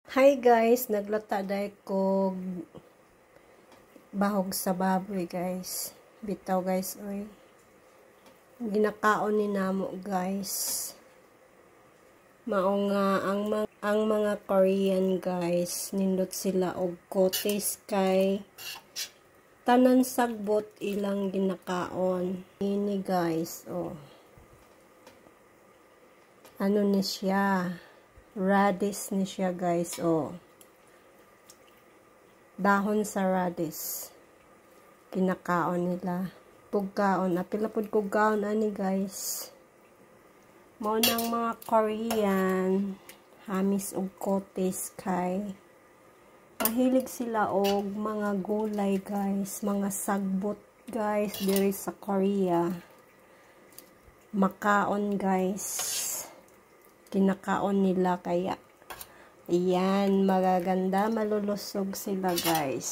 Hi guys, naglata dahil ko bahog sa baboy guys. Bitaw guys, oy. Ginakaon ni namo guys. Mao nga ang mga Korean guys, nindot sila og kotes kay tanan sagbot ilang ginakaon. Ini guys, oh. Ano ni siya? Radish ni siya guys, oh. Dahon sa radish. Kinakaon nila. Pugkaon. Apila pud kugkaon ani guys. Mao nang mga Korean hamis og kotes kay mahilig sila og mga gulay guys, mga sagbot guys diri sa Korea. Makaon guys. Kinakaon nila kaya ayan, magaganda, malulusog sila guys.